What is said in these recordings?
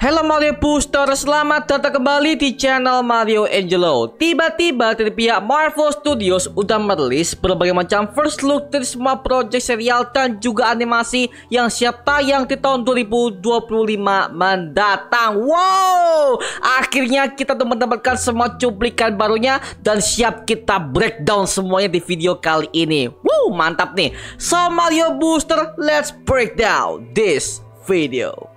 Halo Mario Booster, selamat datang kembali di channel Mario Angelo. Tiba-tiba dari pihak Marvel Studios udah merilis berbagai macam first look dari semua project serial dan juga animasi yang siap tayang di tahun 2025 mendatang. Wow, akhirnya kita tuh mendapatkan semua cuplikan barunya dan siap kita breakdown semuanya di video kali ini. Wow, mantap nih. So Mario Booster, let's break down this video.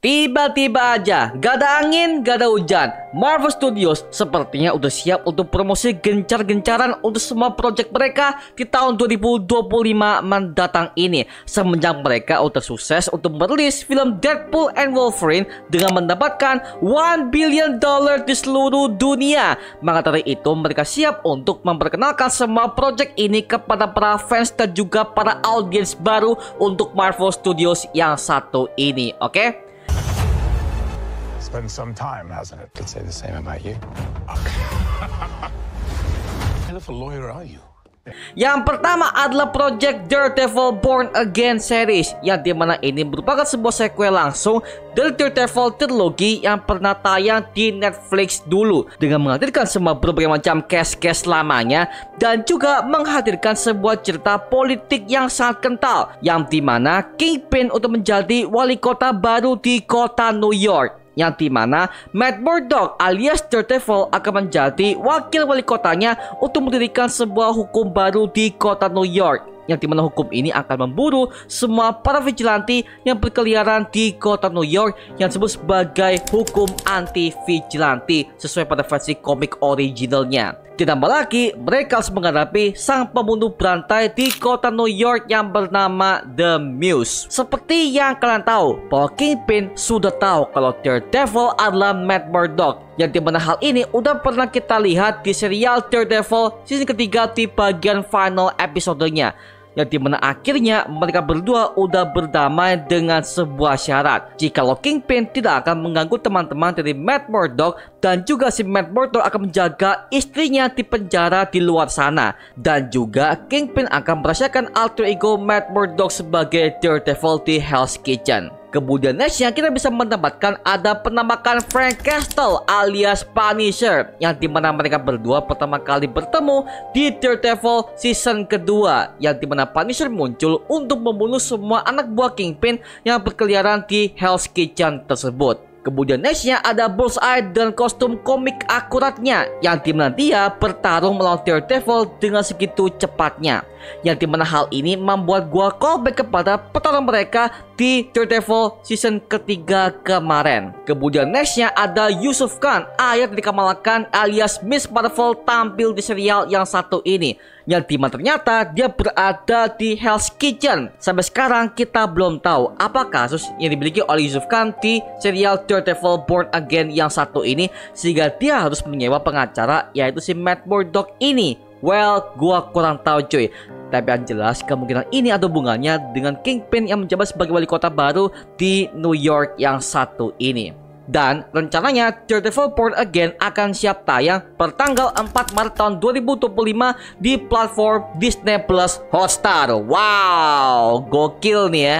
Tiba-tiba aja, gak ada angin, gak ada hujan, Marvel Studios sepertinya udah siap untuk promosi gencar-gencaran untuk semua project mereka di tahun 2025 mendatang ini. Semenjak mereka udah sukses untuk merilis film Deadpool and Wolverine dengan mendapatkan $1 billion di seluruh dunia. Maka dari itu mereka siap untuk memperkenalkan semua project ini kepada para fans dan juga para audiens baru untuk Marvel Studios yang satu ini, oke? It's been some time, hasn't it? Could say the same about you. What kind of a lawyer are you? Yang pertama adalah Project Daredevil Born Again series, yang dimana ini merupakan sebuah sequel langsung dari Daredevil trilogi yang pernah tayang di Netflix dulu, dengan menghadirkan semua berbagai macam cast lamanya dan juga menghadirkan sebuah cerita politik yang sangat kental, yang dimana Kingpin untuk menjadi wali kota baru di kota New York, yang dimana Matt Murdock alias Daredevil akan menjadi wakil wali kotanya untuk mendirikan sebuah hukum baru di kota New York, yang dimana hukum ini akan memburu semua para vigilante yang berkeliaran di kota New York yang disebut sebagai hukum anti-vigilante sesuai pada versi komik originalnya. Ditambah lagi, mereka harus menghadapi sang pembunuh berantai di kota New York yang bernama The Muse. Seperti yang kalian tahu, bahwa Kingpin sudah tahu kalau Daredevil adalah Matt Murdock, yang dimana hal ini udah pernah kita lihat di serial Daredevil season ketiga di bagian final episodenya, yang dimana akhirnya mereka berdua udah berdamai dengan sebuah syarat. Jikalau Kingpin tidak akan mengganggu teman-teman dari Matt Murdock, dan juga si Matt Murdock akan menjaga istrinya di penjara di luar sana, dan juga Kingpin akan merasakan alter ego Matt Murdock sebagai Daredevil di Hell's Kitchen. Kemudian nextnya kita bisa mendapatkan ada penampakan Frank Castle alias Punisher, yang dimana mereka berdua pertama kali bertemu di Daredevil season kedua, yang dimana Punisher muncul untuk membunuh semua anak buah Kingpin yang berkeliaran di Hell's Kitchen tersebut. Kemudian nextnya ada Bullseye dan kostum komik akuratnya, yang dimana dia bertarung melawan Daredevil dengan segitu cepatnya, yang dimana hal ini membuat gua callback kepada pertarungan mereka di Daredevil season ketiga kemarin. Kemudian nextnya ada Yusuf Khan, ayah dari Kamala Khan alias Miss Marvel, tampil di serial yang satu ini, yang dimana ternyata dia berada di Hell's Kitchen. Sampai sekarang kita belum tahu apa kasus yang dimiliki oleh Yusuf Khan di serial Daredevil Born Again yang satu ini, sehingga dia harus menyewa pengacara, yaitu si Matt Murdock ini. Well, gua kurang tahu cuy, tapi yang jelas kemungkinan ini ada hubungannya dengan Kingpin yang menjabat sebagai wali kota baru di New York yang satu ini. Dan rencananya Daredevil Born Again akan siap tayang per tanggal 4 Maret tahun 2025 di platform Disney Plus Hotstar. Wow, gokil nih ya.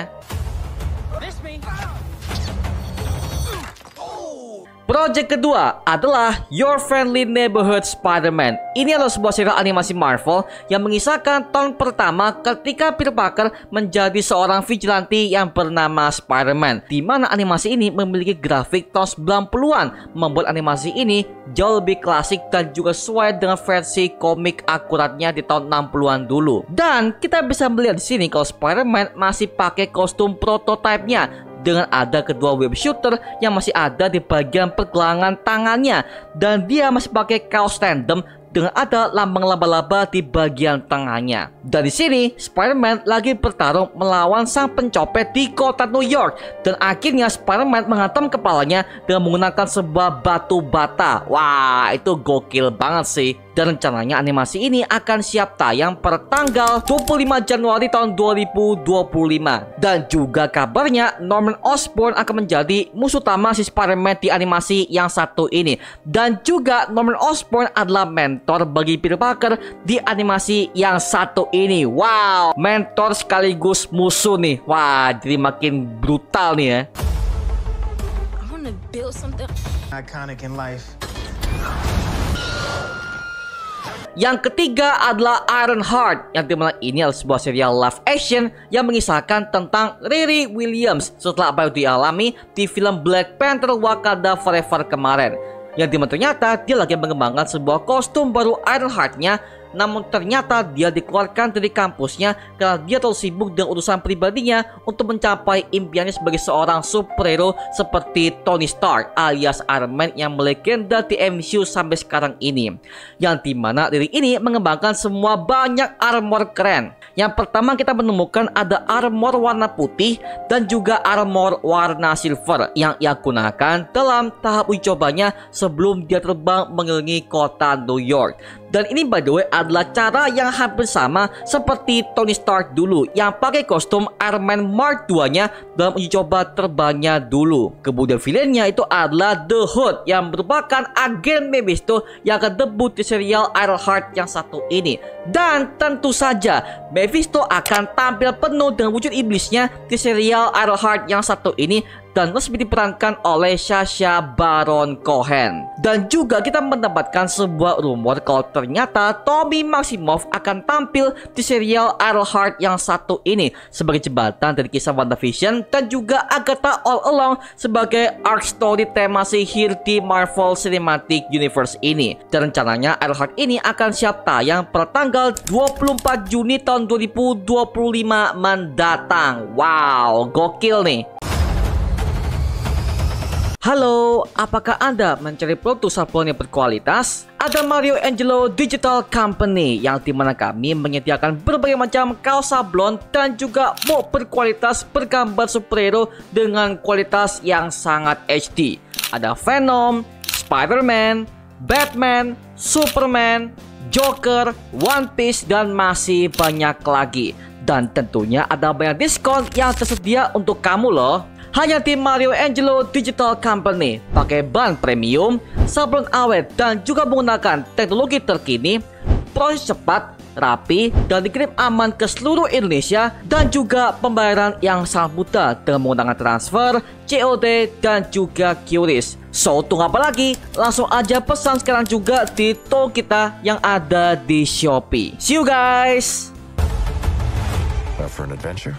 Project kedua adalah Your Friendly Neighborhood Spider-Man. Ini adalah sebuah serial animasi Marvel yang mengisahkan tahun pertama ketika Peter Parker menjadi seorang vigilante yang bernama Spider-Man, di mana animasi ini memiliki grafik tahun 90-an, membuat animasi ini jauh lebih klasik dan juga sesuai dengan versi komik akuratnya di tahun 60-an dulu. Dan kita bisa melihat di sini kalau Spider-Man masih pakai kostum prototipenya, dengan ada kedua web shooter yang masih ada di bagian pergelangan tangannya, dan dia masih pakai kaos tandem dengan ada lambang laba-laba di bagian tengahnya. Dan di sini Spider-Man lagi bertarung melawan sang pencopet di kota New York, dan akhirnya Spider-Man menghantam kepalanya dengan menggunakan sebuah batu bata. Wah, itu gokil banget sih. Dan rencananya animasi ini akan siap tayang per tanggal 25 Januari tahun 2025. Dan juga kabarnya Norman Osborn akan menjadi musuh utama si Spider-Man di animasi yang satu ini. Dan juga Norman Osborn adalah mentor bagi Peter Parker di animasi yang satu ini. Wow, mentor sekaligus musuh nih. Wah, jadi makin brutal nih ya. I wanna build something iconic in life. Yang ketiga adalah Ironheart, yang dimana ini adalah sebuah serial live action yang mengisahkan tentang Riri Williams setelah apa yang dialami di film Black Panther Wakanda Forever kemarin. Yang dimana ternyata dia lagi mengembangkan sebuah kostum baru Ironheart-nya, namun ternyata dia dikeluarkan dari kampusnya karena dia terlalu sibuk dengan urusan pribadinya untuk mencapai impiannya sebagai seorang superhero seperti Tony Stark alias Iron Man yang melegenda di MCU sampai sekarang ini. Yang dimana diri ini mengembangkan semua banyak armor keren. Yang pertama kita menemukan ada armor warna putih dan juga armor warna silver yang ia gunakan dalam tahap uji cobanya sebelum dia terbang mengelilingi kota New York. Dan ini by the way adalah cara yang hampir sama seperti Tony Stark dulu yang pakai kostum Iron Man Mark II-nya dalam uji coba terbangnya dulu. Kemudian villainnya itu adalah The Hood yang merupakan agen Mephisto yang akan debut di serial Ironheart yang satu ini. Dan tentu saja Mephisto akan tampil penuh dengan wujud iblisnya di serial Ironheart yang satu ini dan resmi diperankan oleh Sacha Baron Cohen. Dan juga kita mendapatkan sebuah rumor kalau ternyata Tommy Maximoff akan tampil di serial Ironheart yang satu ini sebagai jembatan dari kisah WandaVision dan juga Agatha All Along sebagai arc story tema sihir di Marvel Cinematic Universe ini. Dan rencananya Ironheart ini akan siap tayang per tanggal 24 Juni tahun 2025 mendatang. Wow, gokil nih. Halo, apakah Anda mencari produk sablon yang berkualitas? Ada Mario Angelo Digital Company yang dimana kami menyediakan berbagai macam kaos sablon dan juga mug berkualitas bergambar superhero dengan kualitas yang sangat HD. Ada Venom, Spider-Man, Batman, Superman, Joker, One Piece, dan masih banyak lagi. Dan tentunya ada banyak diskon yang tersedia untuk kamu loh. Hanya di Mario Angelo Digital Company. Pakai bahan premium, sablon awet, dan juga menggunakan teknologi terkini. Proses cepat, rapi, dan dikirim aman ke seluruh Indonesia. Dan juga pembayaran yang sangat mudah dengan menggunakan transfer, COD, dan juga QRIS. So, tunggu apa lagi? Langsung aja pesan sekarang juga di toko kita yang ada di Shopee. See you guys! For an adventure?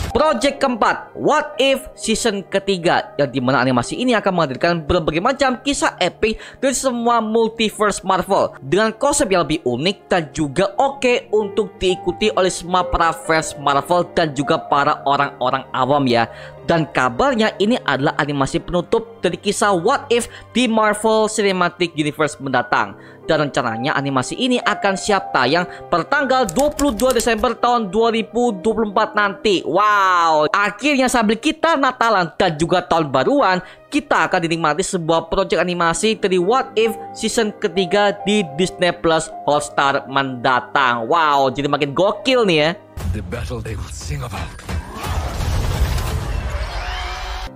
Project keempat, What If season ketiga, yang dimana animasi ini akan menghadirkan berbagai macam kisah epic dari semua multiverse Marvel dengan konsep yang lebih unik dan juga oke untuk diikuti oleh semua para fans Marvel dan juga para orang-orang awam ya. Dan kabarnya ini adalah animasi penutup dari kisah What If di Marvel Cinematic Universe mendatang. Dan rencananya animasi ini akan siap tayang per tanggal 22 Desember tahun 2024 nanti. Wow, akhirnya sambil kita Natalan dan juga tahun baruan, kita akan dinikmati sebuah proyek animasi dari What If season ketiga di Disney Plus Hotstar mendatang. Wow, jadi makin gokil nih ya. The battle they will sing about.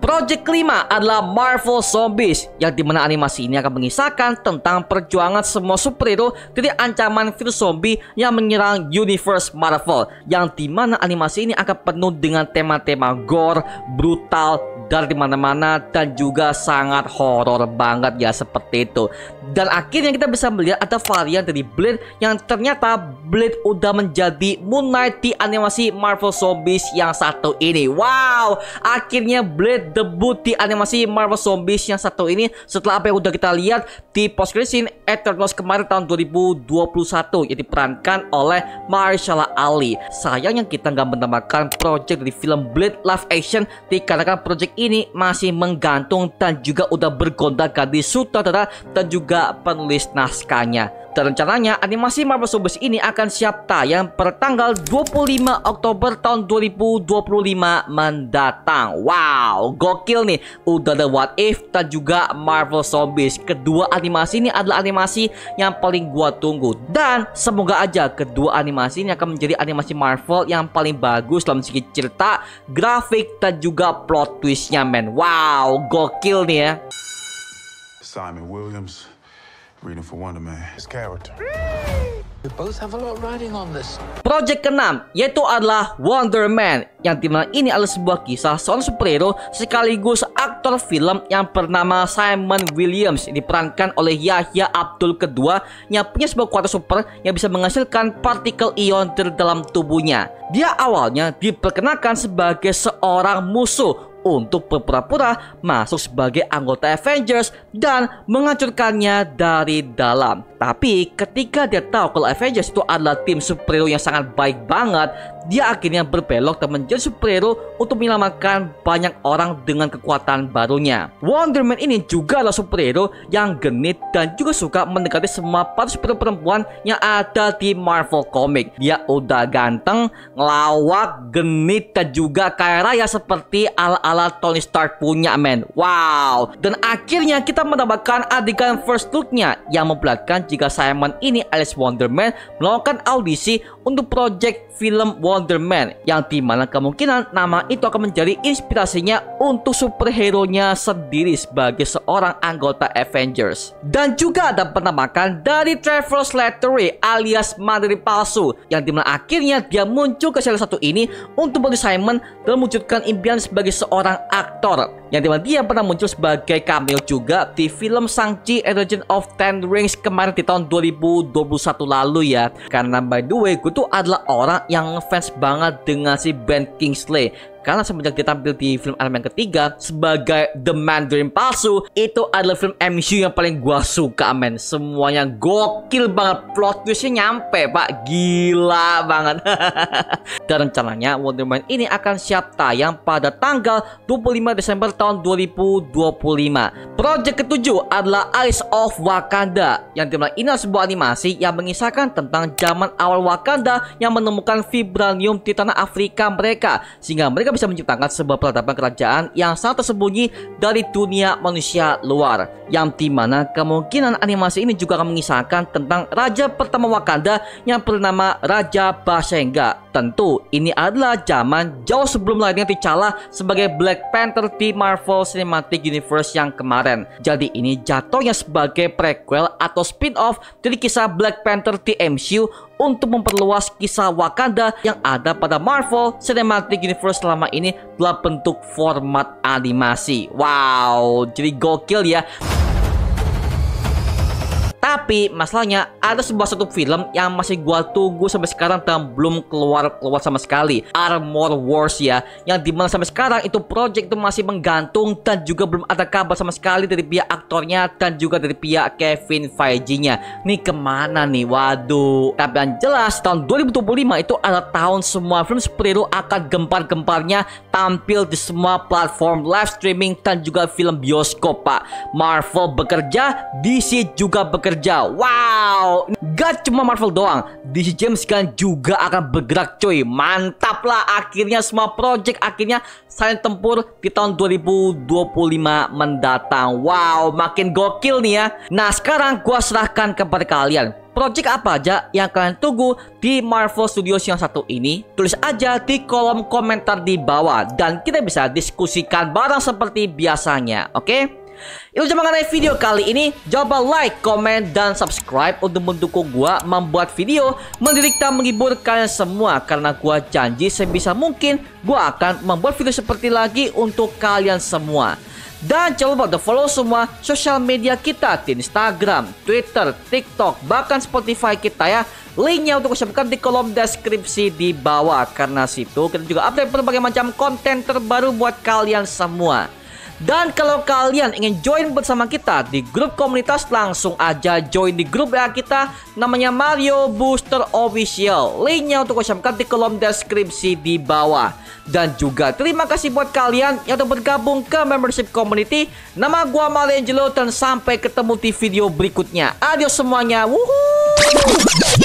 Project kelima adalah Marvel Zombies, yang dimana animasi ini akan mengisahkan tentang perjuangan semua superhero dari ancaman virus zombie yang menyerang universe Marvel, yang dimana animasi ini akan penuh dengan tema-tema gore, brutal, dari mana-mana dan juga sangat horor banget ya, seperti itu. Dan akhirnya kita bisa melihat ada varian dari Blade yang ternyata Blade udah menjadi Moon Knight di animasi Marvel Zombies yang satu ini. Wow, akhirnya Blade debut di animasi Marvel Zombies yang satu ini setelah apa yang udah kita lihat di post-credit scene Eternals kemarin tahun 2021 yang diperankan oleh Mahershala Ali. Sayangnya kita nggak mendapatkan project dari film Blade live action dikarenakan project ini masih menggantung dan juga udah bergonta-ganti sutradara dan juga penulis naskahnya. Dan rencananya animasi Marvel Zombies ini akan siap tayang per tanggal 25 Oktober tahun 2025 mendatang. Wow, gokil nih. Udah ada What If dan juga Marvel Zombies. Kedua animasi ini adalah animasi yang paling gua tunggu. Dan semoga aja kedua animasi ini akan menjadi animasi Marvel yang paling bagus dalam segi cerita, grafik, dan juga plot twistnya, men. Wow, gokil nih ya. Simon Williams, reading for Wonder Man. His character. We both have a lot riding on this. Project ke-6 yaitu adalah Wonder Man, yang dimana ini adalah sebuah kisah seorang superhero sekaligus aktor film yang bernama Simon Williams, diperankan oleh Yahya Abdul II, yang punya sebuah kekuatan super yang bisa menghasilkan partikel ion dari dalam tubuhnya. Dia awalnya diperkenalkan sebagai seorang musuh untuk berpura-pura masuk sebagai anggota Avengers dan menghancurkannya dari dalam. Tapi ketika dia tahu kalau Avengers itu adalah tim superhero yang sangat baik banget, dia akhirnya berbelok dan menjadi superhero untuk menyelamatkan banyak orang dengan kekuatan barunya. Wonder Man ini juga adalah superhero yang genit dan juga suka mendekati semua para superhero perempuan yang ada di Marvel Comics. Dia udah ganteng, ngelawak, genit, dan juga kaya raya seperti ala-ala Tony Stark punya, men. Wow. Dan akhirnya kita mendapatkan adegan first look-nya yang memperlihatkan jika Simon ini alias Wonder Man melakukan audisi untuk project film Wonder Man, yang dimana kemungkinan nama itu akan menjadi inspirasinya untuk superhero-nya sendiri sebagai seorang anggota Avengers. Dan juga ada penampakan dari Trevor Slattery alias materi palsu, yang dimana akhirnya dia muncul ke salah satu ini untuk bantu Simon dalam mewujudkan impian sebagai seorang aktor, yang dimana dia pernah muncul sebagai cameo juga di film Shang-Chi and the Legend of Ten Rings kemarin di tahun 2021 lalu ya. Karena by the way, gue tuh adalah orang yang ngefans banget dengan si Ben Kingsley, karena semenjak dia tampil di film Iron Man ketiga sebagai The Mandarin palsu, itu adalah film MCU yang paling gua suka, men. Semuanya gokil banget, plot twistnya nyampe, pak, gila banget. Dan rencananya Wonder Man ini akan siap tayang pada tanggal 25 Desember tahun 2025. Project ketujuh adalah Eyes of Wakanda, yang dimana ini adalah sebuah animasi yang mengisahkan tentang zaman awal Wakanda yang menemukan vibranium di tanah Afrika mereka, sehingga mereka bisa menciptakan sebuah peradaban kerajaan yang sangat tersembunyi dari dunia manusia luar, yang dimana kemungkinan animasi ini juga akan mengisahkan tentang raja pertama Wakanda yang bernama Raja Basenga. Tentu ini adalah zaman jauh sebelum lahirnya T'Challa sebagai Black Panther di Marvel Cinematic Universe yang kemarin. Jadi ini jatuhnya sebagai prequel atau spin-off dari kisah Black Panther di MCU untuk memperluas kisah Wakanda yang ada pada Marvel Cinematic Universe selama ini dalam bentuk format animasi. Wow, jadi gokil ya. Tapi masalahnya ada satu film yang masih gua tunggu sampai sekarang dan belum keluar sama sekali, Armor Wars ya, yang dimana sampai sekarang itu project itu masih menggantung dan juga belum ada kabar sama sekali dari pihak aktornya dan juga dari pihak Kevin Feige-nya. Nih kemana nih? Waduh. Tapi yang jelas tahun 2025 itu adalah tahun semua film superhero akan gempar-gemparnya tampil di semua platform live streaming dan juga film bioskop, pak. Marvel bekerja, DC juga bekerja. Wow, gak cuma Marvel doang, DC James Gunn juga akan bergerak, coy. Mantap lah, akhirnya semua project akhirnya saling tempur di tahun 2025 mendatang. Wow, makin gokil nih ya. Nah, sekarang gua serahkan kepada kalian, project apa aja yang kalian tunggu di Marvel Studios yang satu ini? Tulis aja di kolom komentar di bawah dan kita bisa diskusikan bareng seperti biasanya, oke? Itu cuma mengenai video kali ini. Jangan lupa like, komen, dan subscribe untuk mendukung gua membuat video mendidik dan menghibur kalian semua. Karena gua janji sebisa mungkin gua akan membuat video seperti lagi untuk kalian semua. Dan jangan lupa follow semua sosial media kita di Instagram, Twitter, TikTok, bahkan Spotify kita ya. Linknya untuk siapkan di kolom deskripsi di bawah. Karena situ kita juga update berbagai macam konten terbaru buat kalian semua. Dan kalau kalian ingin join bersama kita di grup komunitas, langsung aja join di grup WA kita namanya Mario Booster Official. Linknya untuk kusimpan di kolom deskripsi di bawah. Dan juga terima kasih buat kalian yang udah bergabung ke membership community. Nama gua Mariangelo dan sampai ketemu di video berikutnya. Adios semuanya. Woohoo!